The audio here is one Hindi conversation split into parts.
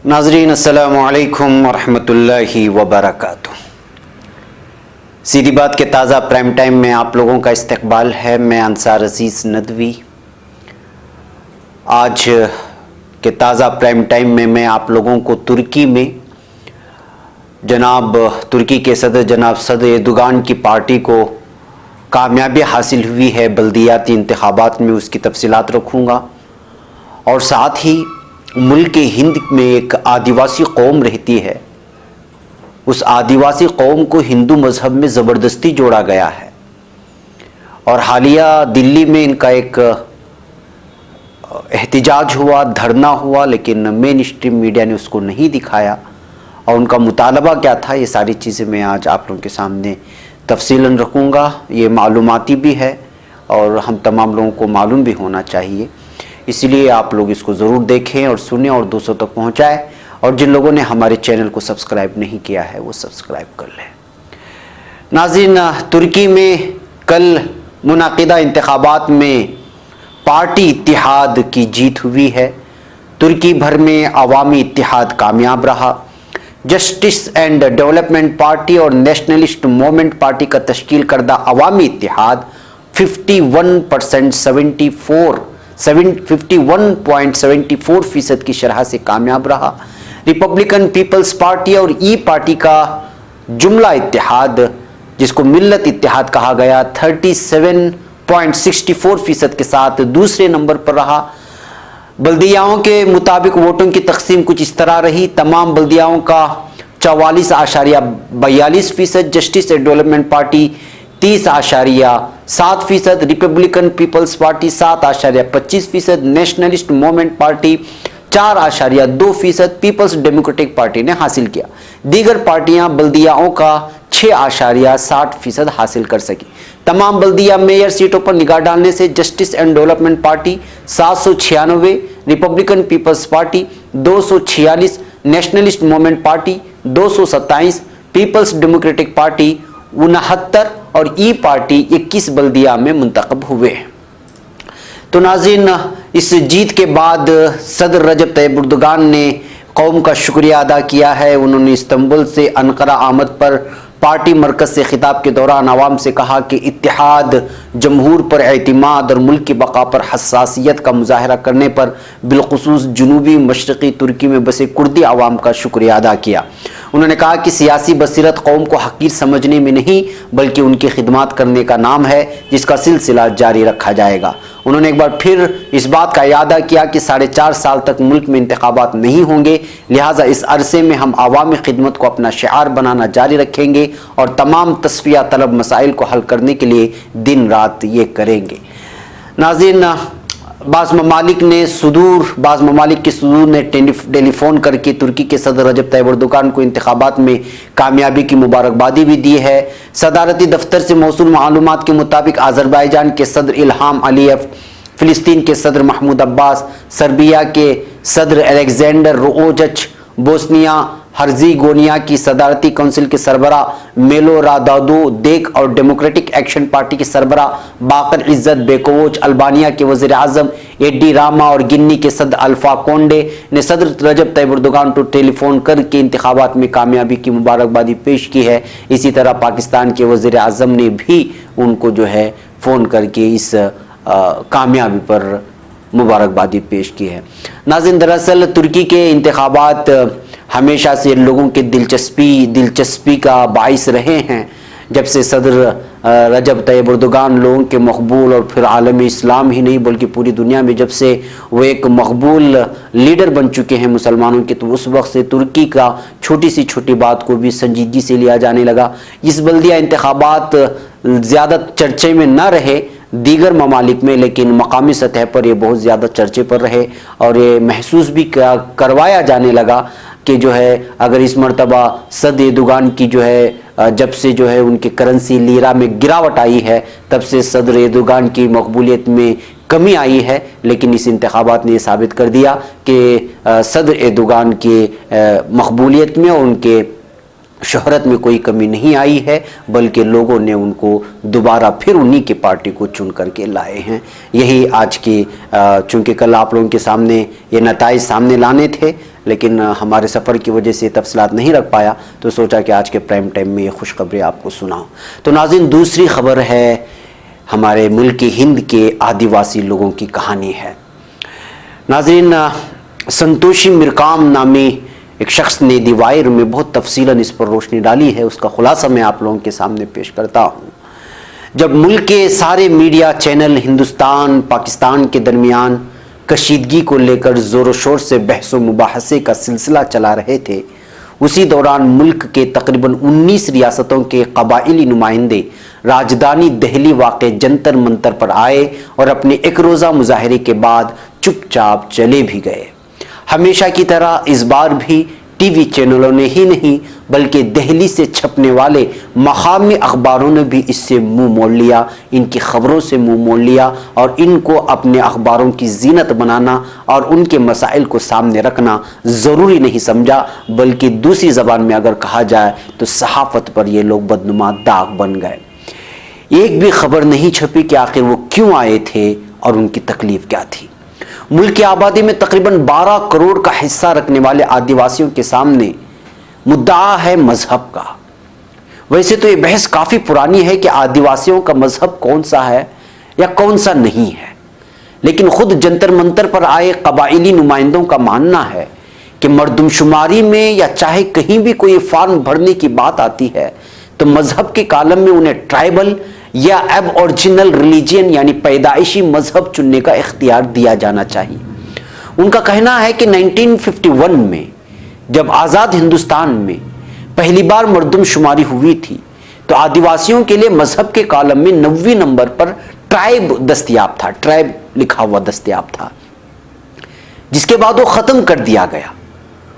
नाज़रीन अस्सलामु अलैकुम वरहमतुल्लाहि वबरकातुह। सीधी बात के ताज़ा प्राइम टाइम में आप लोगों का इस्तकबाल है। मैं अंसार अजीज़ नदवी। आज के ताज़ा प्राइम टाइम में मैं आप लोगों को तुर्की में तुर्की के सदर जनाब सदर एर्दोगान की पार्टी को कामयाबी हासिल हुई है बल्दियाती इंतखाबात में, उसकी तफसीलात रखूँगा। और साथ ही मुल्क हिंद में एक आदिवासी कौम रहती है, उस आदिवासी कौम को हिंदू मज़हब में ज़बरदस्ती जोड़ा गया है और हालिया दिल्ली में इनका एक एहतिजाज हुआ, धरना हुआ, लेकिन मेन स्ट्रीम मीडिया ने उसको नहीं दिखाया। और उनका मुतालबा क्या था, ये सारी चीज़ें मैं आज आप लोगों के सामने तफसीलन रखूँगा। ये मालूमाती भी है और हम तमाम लोगों को मालूम भी होना चाहिए, इसलिए आप लोग इसको ज़रूर देखें और सुनें और दूसरों तक पहुँचाएँ। और जिन लोगों ने हमारे चैनल को सब्सक्राइब नहीं किया है वो सब्सक्राइब कर लें। नाज़रीन, तुर्की में कल मुनाकिदा इंतखाबात में पार्टी इत्तिहाद की जीत हुई है। तुर्की भर में अवामी इत्तिहाद कामयाब रहा। जस्टिस एंड डेवलपमेंट पार्टी और नेशनलिस्ट मूवमेंट पार्टी का तश्कील करदा अवामी इत्तिहाद 51.74% की शरह से कामयाब रहा। रिपब्लिकन पीपल्स पार्टी और ई पार्टी का जुमला इत्तिहाद, जिसको मिल्लत इत्तिहाद कहा गया, 37.64% के साथ दूसरे नंबर पर रहा। बल्दियाओं के मुताबिक वोटों की तकसीम कुछ इस तरह रही। तमाम बल्दियाओं का 44.42%, Justice and Development Party 30.7%, Republican People's Party 7.25%, Nationalist Movement Party 4.2%, People's Democratic Party ने हासिल किया। दीगर पार्टियां बल्दियाओं का 6.60% हासिल कर सकी। तमाम बल्दिया मेयर सीटों पर निगाह डालने से Justice and Development Party 796, Republican People's Party 246, Nationalist Movement Party 227, People's Democratic Party 69 और ई पार्टी 21 बल्दिया में मुंतखब हुए। तो नाज़रीन, इस जीत के बाद सदर रजब तैयब एर्दोगान ने कौम का शुक्रिया अदा किया है। उन्होंने इस्तांबुल से अनकरा आमद पर पार्टी मरकज से खिताब के दौरान आवाम से कहा कि इत्तेहाद, जमहूर पर एतमाद और मुल्क की बका पर हसासियत का मुजाहरा करने पर बिलखुसूस जनूबी मशरक़ी तुर्की में बसे कुर्दी आवाम का शुक्रिया अदा किया। उन्होंने कहा कि सियासी बसीरत कौम को हकीर समझने में नहीं बल्कि उनकी खिदमत करने का नाम है, जिसका सिलसिला जारी रखा जाएगा। उन्होंने एक बार फिर इस बात का यादा किया कि 4.5 साल तक मुल्क में इंतखाबात नहीं होंगे, लिहाजा इस अरसे में हम आवामी खिदमत को अपना शिआर बनाना जारी रखेंगे और तमाम तस्फिया तलब मसाइल को हल करने के लिए दिन रात ये करेंगे। नाज़रीन, बाज़ ममालिक के सुदूर ने टेलीफोन करके तुर्की के सदर रजब तैयब एर्दोगान को इंतखाबात में कामयाबी की मुबारकबादी भी दी है। सदारती दफ्तर से मौसूल मालूमात के मुताबिक अज़रबैजान के सदर इल्हाम अलीयव, फ़िलिस्तीन के सदर महमूद अब्बास, सर्बिया के सदर अलेक्जेंडर रोओजच, बोस्निया हर्ज़ेगोविना की सदारती कौंसिल के सरबरा मिलोरादादो देक और डेमोक्रेटिक एक्शन पार्टी के सरबरा बाकर इज्जत बेकोवोच, अल्बानिया के वज़ीर आज़म एडी रामा और गिनी के सदर अल्फा कोंडे ने सदर रजब तैयब एर्दोगान को टेलीफोन करके इंतखाबात में कामयाबी की मुबारकबादी पेश की है। इसी तरह पाकिस्तान के वज़ीर आज़म ने भी उनको जो है फ़ोन करके इस कामयाबी पर मुबारकबादी पेश की है। नाज़रीन, दरअसल तुर्की के इंतखाबात हमेशा से लोगों के दिलचस्पी का बाइस रहे हैं। जब से सदर रजब तैयब एर्दोगान लोगों के मकबूल और फिर आलम इस्लाम ही नहीं बल्कि पूरी दुनिया में जब से वो एक मकबूल लीडर बन चुके हैं मुसलमानों के, तो उस वक्त से तुर्की का छोटी सी छोटी बात को भी संजीदगी से लिया जाने लगा। इस बल्दिया इंतखाबात ज़्यादा चर्चे में न रहे दीगर ममालिक में, लेकिन मकामी सतह पर ये बहुत ज़्यादा चर्चे पर रहे और ये महसूस भी करवाया जाने लगा कि जो है अगर इस मरतबा सदर एर्दोगान की जो है जब से जो है उनकी करेंसी लीरा में गिरावट आई है तब से सदर एर्दोगान की मकबूलियत में कमी आई है। लेकिन इस इंतखाबात ने यह साबित कर दिया कि सदर एर्दोगान की मकबूलियत में और उनके शोहरत में कोई कमी नहीं आई है, बल्कि लोगों ने उनको दोबारा फिर उन्हीं की पार्टी को चुन करके लाए हैं। यही आज की, चूँकि कल आप लोगों के सामने ये नताइज सामने लाने थे, लेकिन हमारे सफ़र की वजह से तफसीलात नहीं रख पाया, तो सोचा कि आज के प्राइम टाइम में ये खुशखबरी आपको सुनाऊं। तो नाज़रीन, दूसरी खबर है हमारे मुल्क हिंद के आदिवासी लोगों की कहानी है। नाज़रीन, संतोषी मिरकाम नामी एक शख्स ने दी वायर में बहुत तफसीलन इस पर रोशनी डाली है। उसका खुलासा मैं आप लोगों के सामने पेश करता हूँ। जब मुल्क के सारे मीडिया चैनल हिंदुस्तान पाकिस्तान के दरमियान कशीदगी को लेकर ज़ोर शोर से बहस व मुबाहसे का सिलसिला चला रहे थे, उसी दौरान मुल्क के तकरीबन 19 रियासतों के कबाइली नुमाइंदे राजधानी दिल्ली वाक़े जंतर मंतर पर आए और अपने एक रोज़ा मुजाहरे के बाद चुपचाप चले भी गए। हमेशा की तरह इस बार भी टीवी चैनलों ने ही नहीं, बल्कि दिल्ली से छपने वाले मकामी अखबारों ने भी इससे मुंह मोड़ लिया, इनकी खबरों से मुंह मोड़ लिया और इनको अपने अखबारों की जीनत बनाना और उनके मसाइल को सामने रखना ज़रूरी नहीं समझा, बल्कि दूसरी ज़बान में अगर कहा जाए तो सहाफ़त पर ये लोग बदनुमा दाग बन गए। एक भी खबर नहीं छपी कि आखिर वो क्यों आए थे और उनकी तकलीफ क्या थी। मुल्क की आबादी में तकरीबन 12 करोड़ का हिस्सा रखने वाले आदिवासियों के सामने मुद्दा है मजहब का। वैसे तो ये बहस काफ़ी पुरानी है कि आदिवासियों का मजहब कौन सा है या कौन सा नहीं है, लेकिन खुद जंतर मंतर पर आए कबाइली नुमाइंदों का मानना है कि मरदमशुमारी में या चाहे कहीं भी कोई फॉर्म भरने की बात आती है तो मजहब के कालम में उन्हें ट्राइबल या एबऑरिजिनल रिलीजियन यानी पैदाइशी मजहब चुनने का इख्तियार दिया जाना चाहिए। उनका कहना है कि 1951 में जब आज़ाद हिंदुस्तान में पहली बार मरदमशुमारी हुई थी तो आदिवासियों के लिए मजहब के कॉलम में 90 नंबर पर ट्राइब दस्तयाब था, ट्राइब लिखा हुआ दस्तयाब था, जिसके बाद वो ख़त्म कर दिया गया।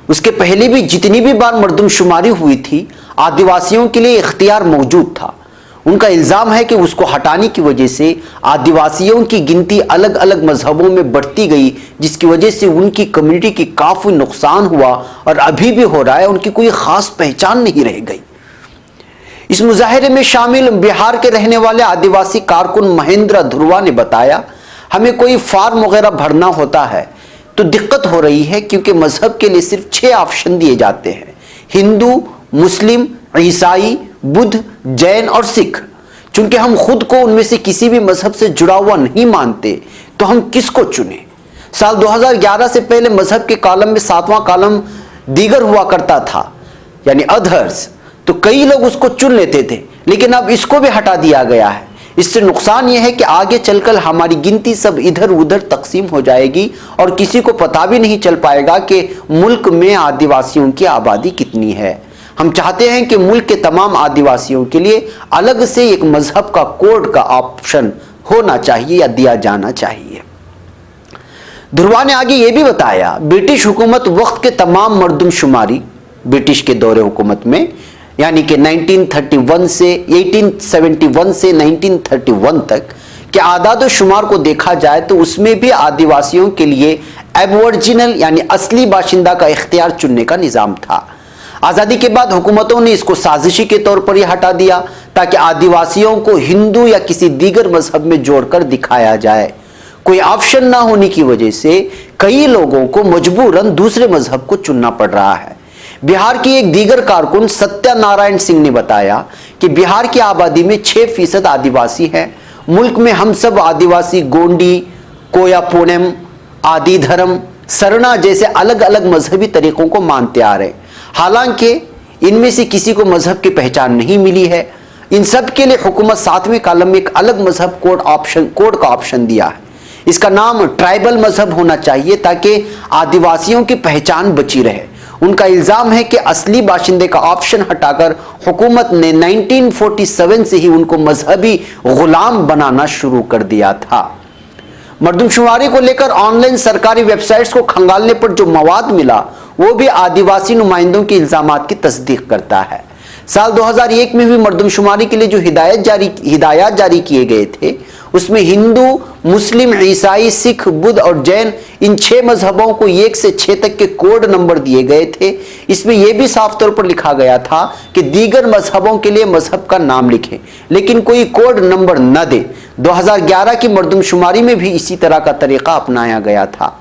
उसके पहले भी जितनी भी बार मरदमशुमारी हुई थी आदिवासियों के लिए इख्तियार मौजूद था। उनका इल्ज़ाम है कि उसको हटाने की वजह से आदिवासियों की गिनती अलग अलग मजहबों में बढ़ती गई, जिसकी वजह से उनकी कम्युनिटी की काफ़ी नुकसान हुआ और अभी भी हो रहा है, उनकी कोई ख़ास पहचान नहीं रह गई। इस मुजाहरे में शामिल बिहार के रहने वाले आदिवासी कारकुन महेंद्र ध्रुवा ने बताया, हमें कोई फॉर्म वगैरह भरना होता है तो दिक्कत हो रही है, क्योंकि मजहब के लिए सिर्फ 6 ऑप्शन दिए जाते हैं, हिंदू, मुस्लिम, ईसाई, बुद्ध, जैन और सिख। चूंकि हम खुद को उनमें से किसी भी मजहब से जुड़ा हुआ नहीं मानते तो हम किसको चुने। साल 2011 से पहले मजहब के कॉलम में 7वां कॉलम दीगर हुआ करता था, यानी अदर्स, तो कई लोग उसको चुन लेते थे, लेकिन अब इसको भी हटा दिया गया है। इससे नुकसान यह है कि आगे चलकर हमारी गिनती सब इधर उधर तकसीम हो जाएगी और किसी को पता भी नहीं चल पाएगा कि मुल्क में आदिवासियों की आबादी कितनी है। हम चाहते हैं कि मुल्क के तमाम आदिवासियों के लिए अलग से एक मजहब का कोड का ऑप्शन होना चाहिए या दिया जाना चाहिए। ध्रुवा ने आगे यह भी बताया, ब्रिटिश हुकूमत वक्त के तमाम मरदमशुमारी ब्रिटिश के दौरे हुकूमत में, यानी कि 1871 से 1931 तक के आदाद शुमार को देखा जाए तो उसमें भी आदिवासियों के लिए एबऑरिजिनल यानी असली बाशिंदा का इख्तियार चुनने का निज़ाम था। आज़ादी के बाद हुकूमतों ने इसको साजिशी के तौर पर ही हटा दिया ताकि आदिवासियों को हिंदू या किसी दीगर मजहब में जोड़कर दिखाया जाए। कोई ऑप्शन ना होने की वजह से कई लोगों को मजबूरन दूसरे मजहब को चुनना पड़ रहा है। बिहार की एक दीगर कारकुन सत्यनारायण सिंह ने बताया कि बिहार की आबादी में 6% आदिवासी हैं। मुल्क में हम सब आदिवासी गोंडी, कोयापुणम, आदि धर्म, सरना जैसे अलग अलग मजहबी तरीकों को मानते आ रहे, हालांकि इनमें से किसी को मजहब की पहचान नहीं मिली है। इन सब के लिए हुकूमत 7वें कॉलम में एक अलग मजहब कोड का ऑप्शन दिया है। इसका नाम ट्राइबल मजहब होना चाहिए ताकि आदिवासियों की पहचान बची रहे। उनका इल्ज़ाम है कि असली बाशिंदे का ऑप्शन हटाकर हुकूमत ने 1947 से ही उनको मजहबी गुलाम बनाना शुरू कर दिया था। मरदमशुमारी को लेकर ऑनलाइन सरकारी वेबसाइट्स को खंगालने पर जो मवाद मिला वो भी आदिवासी नुमाइंदों के इल्जामात की तस्दीक करता है। साल 2001 में हुई मरदमशुमारी के लिए जो हिदायत जारी किए गए थे उसमें हिंदू, मुस्लिम, ईसाई, सिख, बुद्ध और जैन, इन 6 मजहबों को 1 से 6 तक के कोड नंबर दिए गए थे। इसमें यह भी साफ तौर पर लिखा गया था कि दीगर मजहबों के लिए मजहब का नाम लिखें, लेकिन कोई कोड नंबर न दे। 2011 की मर्दमशुमारी में भी इसी तरह का तरीका अपनाया गया था।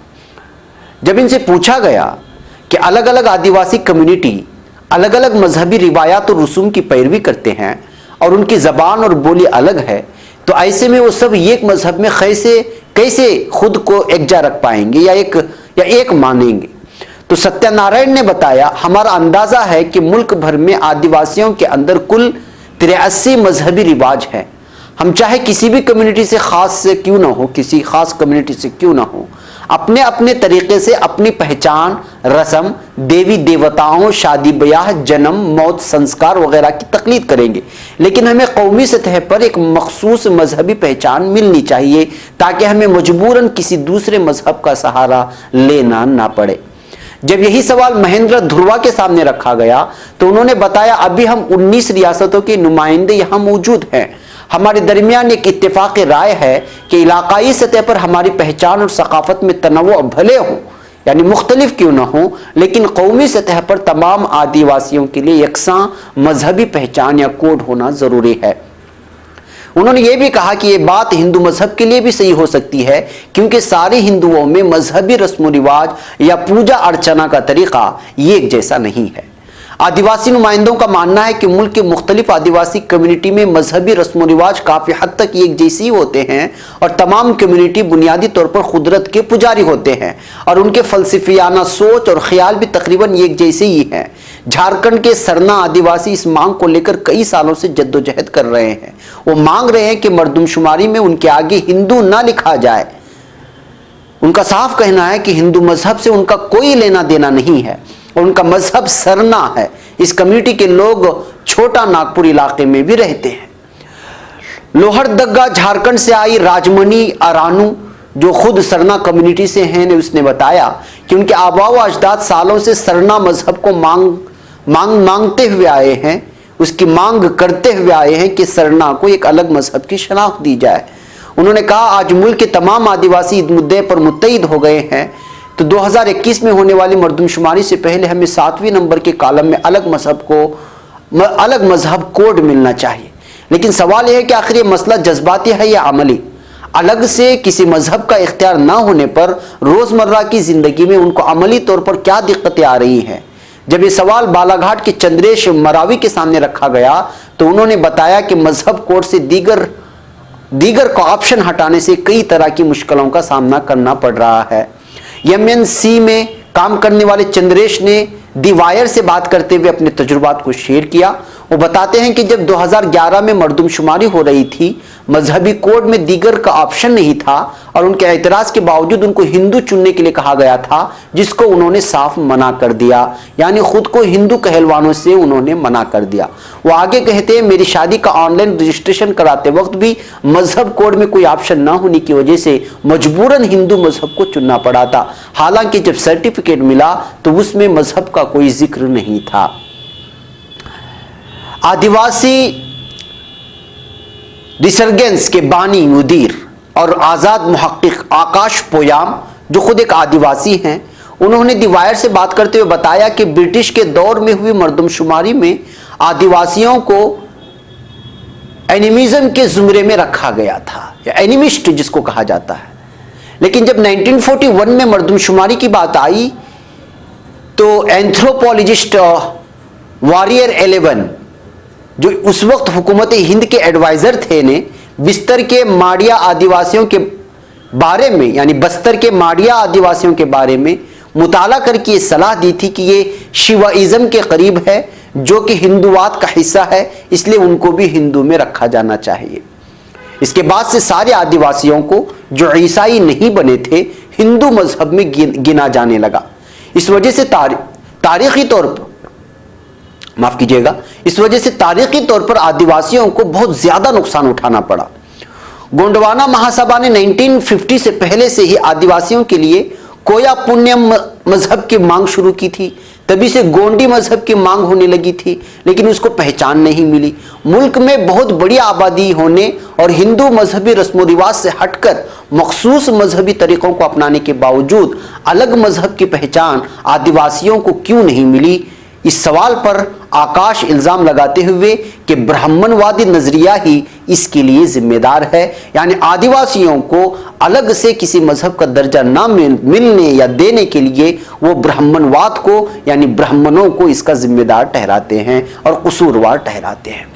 जब इनसे पूछा गया कि अलग अलग आदिवासी कम्युनिटी अलग अलग मजहबी रिवायात और रसूम की पैरवी करते हैं और उनकी जबान और बोली अलग है, तो ऐसे में वो सब एक मजहब में कैसे खुद को एकजा रख पाएंगे या एक मानेंगे। तो सत्यनारायण ने बताया, हमारा अंदाजा है कि मुल्क भर में आदिवासियों के अंदर कुल 83 मजहबी रिवाज हैं। हम चाहे किसी भी कम्युनिटी से खास से क्यों ना हो, किसी खास कम्युनिटी से क्यों ना हो, अपने अपने तरीके से अपनी पहचान, रस्म, देवी देवताओं, शादी ब्याह, जन्म, मौत, संस्कार वगैरह की तकलीद करेंगे, लेकिन हमें कौमी सतह पर एक मखसूस मजहबी पहचान मिलनी चाहिए ताकि हमें मजबूरन किसी दूसरे मजहब का सहारा लेना ना पड़े। जब यही सवाल महेंद्र ध्रुवा के सामने रखा गया तो उन्होंने बताया, अभी हम 19 रियासतों के नुमाइंदे यहाँ मौजूद हैं। हमारे दरमियान एक इत्तेफाक राय है कि इलाकाई सतह पर हमारी पहचान और सकाफत में तनव्वु भले हो, यानी मुख्तलिफ क्यों ना हो, लेकिन कौमी सतह पर तमाम आदिवासियों के लिए यकसां मजहबी पहचान या कोड होना जरूरी है। उन्होंने ये भी कहा कि ये बात हिंदू मजहब के लिए भी सही हो सकती है, क्योंकि सारे हिंदुओं में मजहबी रस्म रिवाज या पूजा अर्चना का तरीका एक जैसा नहीं है। आदिवासी नुमाइंदों का मानना है कि मुल्क के मुख्तलिफ आदिवासी कम्युनिटी में मजहबी रस्म रिवाज काफी हद तक एक जैसी होते हैं और तमाम कम्युनिटी बुनियादी तौर पर कुदरत के पुजारी होते हैं और उनके फलसफियाना सोच और ख्याल भी तकरीबन एक जैसे ही हैं। झारखंड के सरना आदिवासी इस मांग को लेकर कई सालों से जद्दोजहद कर रहे हैं। वो मांग रहे हैं कि मर्दमशुमारी में उनके आगे हिंदू ना लिखा जाए। उनका साफ कहना है कि हिंदू मजहब से उनका कोई लेना देना नहीं है और उनका मजहब सरना है। इस कम्युनिटी के लोग छोटा नागपुर इलाके में भी रहते हैं। लोहरदगा झारखंड से आई राजमणि अरानू, जो खुद सरना कम्युनिटी से हैं, ने उसने बताया कि उनके आबा व अजदाद सालों से सरना मजहब को मांगते हुए आए हैं, उसकी मांग करते हुए आए हैं कि सरना को एक अलग मजहब की शनाख्त दी जाए। उन्होंने कहा, आज मुल्क के तमाम आदिवासी इस मुद्दे पर मुत्तहिद हो गए हैं, तो 2021 में होने वाली मर्दमशुमारी से पहले हमें 7वें नंबर के कॉलम में अलग मजहब कोड मिलना चाहिए। लेकिन सवाल यह है कि आखिर ये मसला जज्बाती है या अमली। अलग से किसी मजहब का इख्तियार ना होने पर रोजमर्रा की जिंदगी में उनको अमली तौर पर क्या दिक्कतें आ रही हैं। जब ये सवाल बालाघाट के चंद्रेश मरावी के सामने रखा गया तो उन्होंने बताया कि मजहब कोड से दीगर को ऑप्शन हटाने से कई तरह की मुश्किलों का सामना करना पड़ रहा है। MNC में काम करने वाले चंद्रेश ने दी वायर से बात करते हुए अपने तजुर्बात को शेयर किया। वो बताते हैं कि जब 2011 में मर्दमशुमारी हो रही थी, मजहबी कोड में दीगर का ऑप्शन नहीं था और उनके एतराज के बावजूद उनको हिंदू चुनने के लिए कहा गया था, जिसको उन्होंने साफ मना कर दिया, यानी खुद को हिंदू कहलवानों से उन्होंने मना कर दिया। वो आगे कहते हैं, मेरी शादी का ऑनलाइन रजिस्ट्रेशन कराते वक्त भी मजहब कोड में कोई ऑप्शन ना होने की वजह से मजबूरन हिंदू मजहब को चुनना पड़ा था। हालांकि जब सर्टिफिकेट मिला तो उसमें मजहब का कोई जिक्र नहीं था। आदिवासी रिसर्जेंस के बानी मुदीर और आजाद मुहक्किक आकाश पोयाम, जो खुद एक आदिवासी हैं, उन्होंने दी वायर से बात करते हुए बताया कि ब्रिटिश के दौर में हुई मर्दमशुमारी में आदिवासियों को एनिमिज्म के जुमरे में रखा गया था, या एनिमिस्ट जिसको कहा जाता है। लेकिन जब 1941 में मर्दमशुमारी की बात आई तो एंथ्रोपोलॉजिस्ट वॉरियर 11, जो उस वक्त हुकूमत हिंद के एडवाइजर थे, ने बिस्तर के माड़िया आदिवासियों के बारे में, यानी बस्तर के माड़िया आदिवासियों के बारे में मुताला करके ये सलाह दी थी कि ये शिवाइज्म के करीब है, जो कि हिंदुवाद का हिस्सा है, इसलिए उनको भी हिंदू में रखा जाना चाहिए। इसके बाद से सारे आदिवासियों को, जो ईसाई नहीं बने थे, हिंदू मजहब में गिना जाने लगा। इस वजह से तारीखी तौर पर, माफ कीजिएगा, इस वजह से तारीखी तौर पर आदिवासियों को बहुत ज्यादा नुकसान उठाना पड़ा। गोंडवाना महासभा ने 1950 से पहले से ही आदिवासियों के लिए कोया पुण्य मजहब की मांग शुरू की थी, तभी से गोंडी मजहब की मांग होने लगी थी, लेकिन उसको पहचान नहीं मिली। मुल्क में बहुत बड़ी आबादी होने और हिंदू मजहबी रस्म रिवाज से हटकर मखसूस मजहबी तरीकों को अपनाने के बावजूद अलग मजहब की पहचान आदिवासियों को क्यों नहीं मिली? इस सवाल पर आकाश इल्जाम लगाते हुए कि ब्राह्मणवादी नजरिया ही इसके लिए जिम्मेदार है, यानी आदिवासियों को अलग से किसी मजहब का दर्जा ना मिलने या देने के लिए वो ब्राह्मणवाद को यानी ब्राह्मणों को इसका जिम्मेदार ठहराते हैं और कसूरवार ठहराते हैं।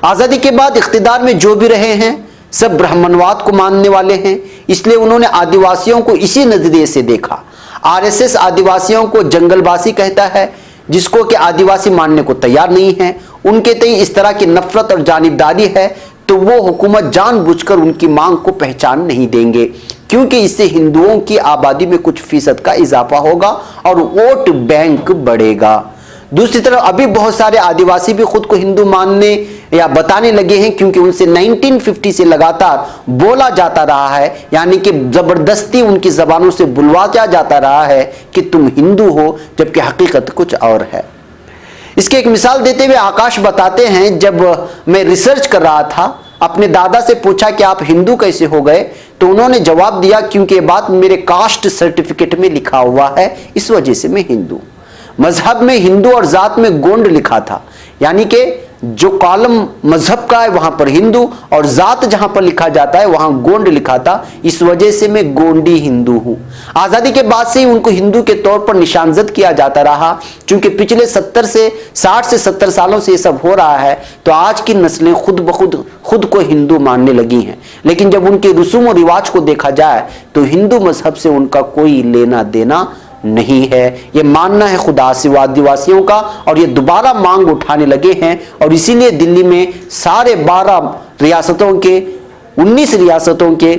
आजादी के बाद इख्तिदार में जो भी रहे हैं सब ब्राह्मणवाद को मानने वाले हैं, इसलिए उन्होंने आदिवासियों को इसी नजरिए से देखा। आरएसएस आदिवासियों को जंगलवासी कहता है, जिसको कि आदिवासी मानने को तैयार नहीं है। उनके तय इस तरह की नफरत और जानिबदारी है तो वो हुकूमत जानबूझकर उनकी मांग को पहचान नहीं देंगे, क्योंकि इससे हिंदुओं की आबादी में कुछ फीसद का इजाफा होगा और वोट बैंक बढ़ेगा। दूसरी तरफ अभी बहुत सारे आदिवासी भी खुद को हिंदू मानने या बताने लगे हैं, क्योंकि उनसे 1950 से लगातार बोला जाता रहा है, यानी कि जबरदस्ती उनकी जबानों से बुलवाया जाता रहा है कि तुम हिंदू हो, जबकि हकीकत कुछ और है। इसकी एक मिसाल देते हुए आकाश बताते हैं, जब मैं रिसर्च कर रहा था अपने दादा से पूछा कि आप हिंदू कैसे हो गए, तो उन्होंने जवाब दिया क्योंकि ये बात मेरे कास्ट सर्टिफिकेट में लिखा हुआ है, इस वजह से मैं हिंदू। मजहब में हिंदू और जात में गोंड लिखा था, यानी कि जो कॉलम मजहब का है वहां पर हिंदू और जात जहां पर लिखा जाता है वहां गोंड लिखा था, इस वजह से मैं गोंडी हिंदू हूं। आजादी के बाद से ही उनको हिंदू के तौर पर निशानजद किया जाता रहा, क्योंकि पिछले 60 से 70 सालों से ये सब हो रहा है, तो आज की नस्लें खुद ब खुद को हिंदू मानने लगी हैं। लेकिन जब उनके रसूम और रिवाज को देखा जाए तो हिंदू मजहब से उनका कोई लेना देना नहीं है। ये मानना है खुदा से आदिवासियों का, और ये दोबारा मांग उठाने लगे हैं। और इसीलिए दिल्ली में सारे 12 रियासतों के 19 रियासतों के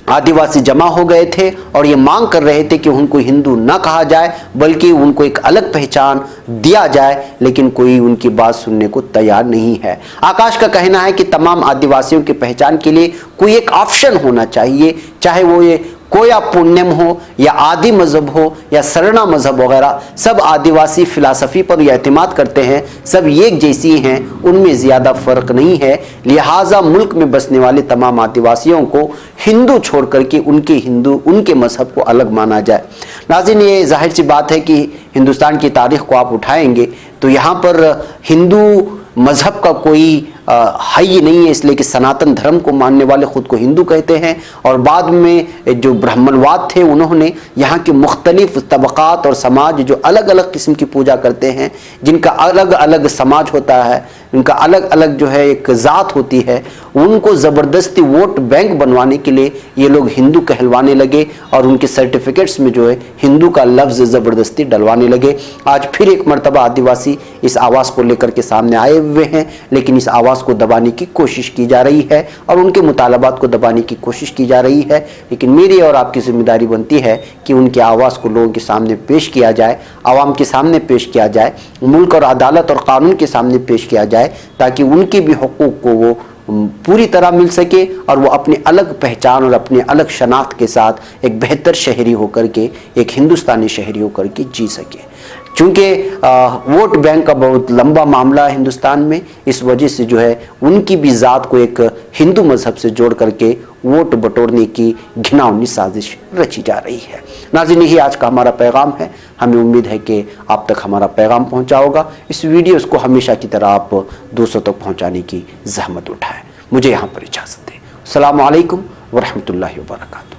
आदिवासी जमा हो गए थे और ये मांग कर रहे थे कि उनको हिंदू ना कहा जाए, बल्कि उनको एक अलग पहचान दिया जाए, लेकिन कोई उनकी बात सुनने को तैयार नहीं है। आकाश का कहना है कि तमाम आदिवासियों की पहचान के लिए कोई एक ऑप्शन होना चाहिए, चाहे वो ये कोया पुण्यम हो या आदि मजहब हो या सरना मजहब वगैरह, सब आदिवासी फिलासफी पर एतमाद करते हैं, सब एक जैसी हैं, उनमें ज़्यादा फ़र्क नहीं है। लिहाजा मुल्क में बसने वाले तमाम आदिवासियों को हिंदू छोड़ करके उनके मजहब को अलग माना जाए। नाज़रीन, ये जाहिर सी बात है कि हिंदुस्तान की तारीख़ को आप उठाएंगे तो यहाँ पर हिंदू मजहब का कोई है ही नहीं है, इसलिए कि सनातन धर्म को मानने वाले खुद को हिंदू कहते हैं। और बाद में जो ब्राह्मणवाद थे उन्होंने यहाँ के मुख्तलिफ तबक़ात और समाज जो अलग अलग किस्म की पूजा करते हैं, जिनका अलग अलग समाज होता है, उनका अलग अलग जो है एक ज़ात होती है, उनको ज़बरदस्ती वोट बैंक बनवाने के लिए ये लोग हिंदू कहलवाने लगे और उनके सर्टिफिकेट्स में जो है हिंदू का लफ्ज़ ज़बरदस्ती डलवाने लगे। आज फिर एक मरतबा आदिवासी इस आवाज़ को लेकर के सामने आए हुए हैं, लेकिन इस आवाज़ को दबाने की कोशिश की जा रही है और उनके मुतालबात को दबाने की कोशिश की जा रही है। लेकिन मेरी और आपकी जिम्मेदारी बनती है कि उनकी आवाज़ को लोगों के सामने पेश किया जाए, आवाम के सामने पेश किया जाए, मुल्क और अदालत और कानून के सामने पेश किया जाए, ताकि उनके भी हकूक़ को वो पूरी तरह मिल सके और वो अपनी अलग पहचान और अपने अलग शनाख्त के साथ एक बेहतर शहरी होकर के, एक हिंदुस्तानी शहरी होकर के जी सके। चूँकि वोट बैंक का बहुत लंबा मामला है हिंदुस्तान में, इस वजह से जो है उनकी भी ज़ात को एक हिंदू मजहब से जोड़ करके वोट बटोरने की घिनौनी साजिश रची जा रही है। नाज़रीन, यही आज का हमारा पैगाम है। हमें उम्मीद है कि आप तक हमारा पैगाम पहुंचा होगा। इस वीडियोस को हमेशा की तरह आप दोस्तों तक पहुंचाने की ज़हमत उठाएं। मुझे यहाँ पर इजाज़त दें। अस्सलामु अलैकुम व रहमतुल्लाहि व बरकातुहू।